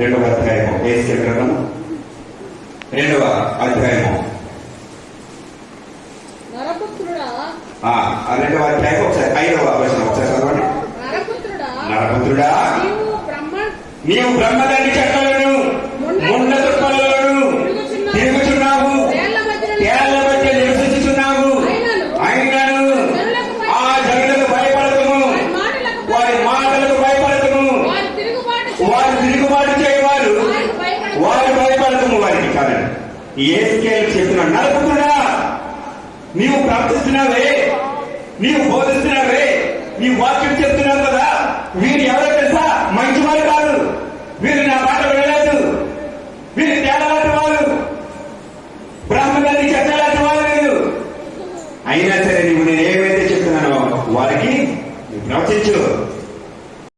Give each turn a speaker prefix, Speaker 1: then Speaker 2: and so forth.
Speaker 1: రెండవ అధ్యాయము, యెహెజ్కేలు గ్రంథము 2వ అధ్యాయము, రెండవ అధ్యాయం ఒకసారి 5వ వచనం ఒకసారి చదవండి. నరపుత్రుడా, నీవు బ్రహ్మదండి చెట్లను ముండ్ల తుప్పలను తిరుగుచున్నావు, తేళ్ల మధ్య నివసించుచున్నావు. అయినను ఆ జనులకు భయపడకము, వారి మాటలకు భయపడకము, వారు తిరుగుబాటు చేయవారు, వారు భయపడకము. వారికి కాదండి, యెహెజ్కేలు చెప్తున్నాడు, నరపుత్రుడా నీవు ప్రవర్తిస్తున్నావే, నీవు బోధిస్తున్నావే, నీ వాక్యం చెప్తున్నావు కదా, వీరు ఎవరో తెలుసా? మంచి వారు కాదు, వీరు నా మాట వినలేదు, వీరు తేడాలాంటి వారు, బ్రాహ్మణులని చెత్తలాంటి వారు వీరు. అయినా సరే నువ్వు నేను ఏమైతే చెప్తున్నానో వారికి ప్రవచించు,